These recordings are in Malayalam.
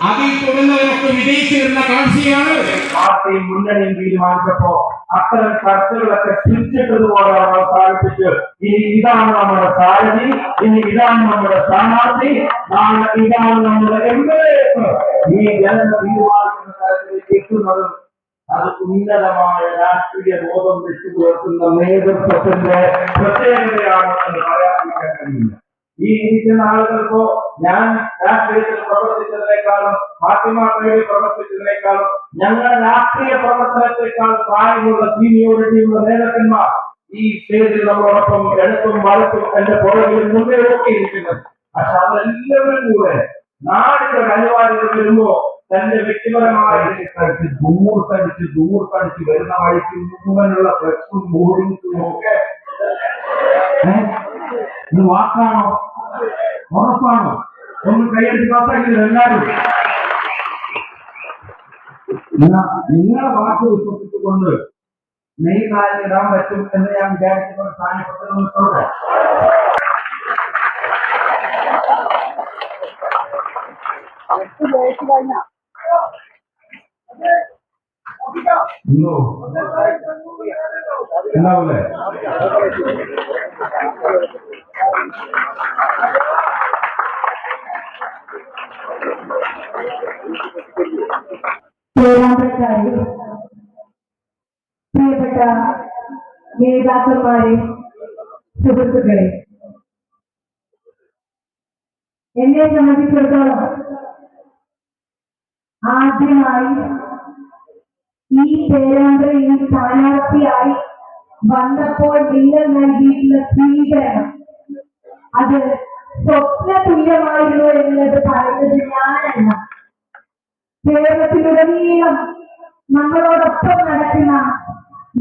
അതിൽ തുടർന്നവരൊക്കെ വിജയിച്ചിരുന്ന കാഴ്ചയാണ് പാർട്ടിയും മുന്നണിയും തീരുമാനിച്ചപ്പോ അത്തരം ചർച്ചകളൊക്കെ തിരിച്ചിട്ടതുപോലെ അവസാനിപ്പിച്ച് ഇനി ഇതാണ് നമ്മുടെ സാരഥി, ഇനി ഇതാണ് നമ്മുടെ സ്ഥാനാർത്ഥി, നാളെ ഇതാണ് നമ്മുടെ എംഎൽഎ. ഈ ജനത തീരുമാനിക്കുന്ന തരത്തിലേക്ക് എത്തുന്നത് അത് ഉന്നതമായ രാഷ്ട്രീയ ബോധം വെച്ചുപുലർത്തുന്ന നേതൃത്വത്തിന്റെ പ്രത്യേകതയാണ് എന്ന് പറയാതിരിക്കാൻ കഴിയില്ല. ഈ ഇരിക്കുന്ന ആളുകൾക്കോ ഞാൻ രാഷ്ട്രീയത്തിൽ പ്രവർത്തിച്ചതിനേക്കാളും പാർട്ടിമാർക്കായി പ്രവർത്തിച്ചതിനേക്കാളും ഞങ്ങളുടെ രാഷ്ട്രീയ പ്രവർത്തനത്തെക്കാൾ പ്രായമുള്ള സീനിയോറിറ്റിയുള്ള നേതാക്കന്മാർ ഈ സ്റ്റേജിൽ നമ്മളോടൊപ്പം എടുത്തും വലത്തും എന്റെ പുറകിൽ മുന്നേ നോക്കിയിരിക്കുന്നത്. പക്ഷെ അവരെല്ലാവരും കൂടെ നാടിന്റെ പരിപാടികൾ വരുമ്പോ തന്റെ വ്യക്തിപരമായ ദൂർത്തടിച്ച് വരുന്ന വഴിക്ക് മുഴുവനുള്ള ഫ്ലെക്സും ബോർഡിങ്സും ഒക്കെ ഇത് വാക്കാണോ ഉറപ്പാണോ? ഒന്ന് കൈയടിച്ച് പാസ്സാക്കിയത് എല്ലാവരും നിങ്ങളെ വാക്ക് വിശ്വസിച്ചുകൊണ്ട് മെയ് 4 ഇടാൻ പറ്റും എന്ന് ഞാൻ വിചാരിക്കുന്ന സ്ഥാനപ്പെട്ടോട്ടെ. ഉണ്ടാവൂലേ? പ്രിയപ്പെട്ട നേതാക്കന്മാരെ, സുഹൃത്തുക്കളെ, എന്നെ സംബന്ധിച്ചിടത്തോളം ആദ്യമായി ഈ പേരാമ്പ്രയിൽ സ്ഥാനാർത്ഥിയായി വന്നപ്പോൾ നിങ്ങൾ നൽകിയിട്ടുള്ള സ്വീകരണം അത് സ്വപ്ന തുല്യമായിരുന്നു എന്നുള്ളത് പറയുന്നത് ഞാനല്ല. കേരളത്തിലുടനീളം നമ്മളോടൊപ്പം നടക്കുന്ന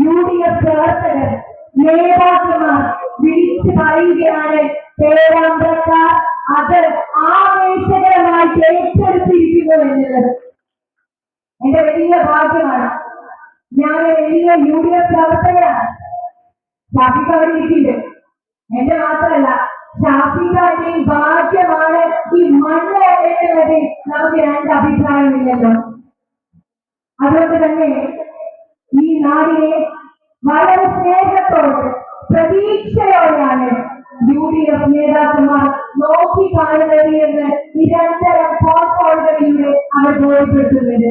UDF പ്രവർത്തകർ, നേതാക്കന്മാർ വിളിച്ചു പറയുകയാണ്, പേരാമ്പ്രക്കാർ അത് ആവേശകരമായി ഏറ്റെടുത്തിരിക്കുന്നു എന്നുള്ളത് എന്റെ വലിയ ഭാഗ്യമാണ്. ഞാൻ വലിയ UDF പ്രവർത്തകരാണ്. ഷാഫിക്ക് അവിടെ ഇരിക്കുന്നുണ്ട്. എന്റെ മാത്രമല്ല, ഷാഫിക്കാരുടെയും ഭാഗ്യമാണ് ഈ മണ്ണ് എന്നുള്ളത് നമുക്ക് രണ്ട് അഭിപ്രായമില്ലല്ലോ. അതുകൊണ്ട് തന്നെ ഈ നാടിനെ വളരെ സ്നേഹത്തോടെ പ്രതീക്ഷയോടെയാണ് UDF നേതാക്കന്മാർ നോക്കി കാണുന്നത് എന്ന് നിരന്തരം ഫോൺ കോളുകളിലൂടെ അവർ ബോധ്യപ്പെടുത്തുന്നത്.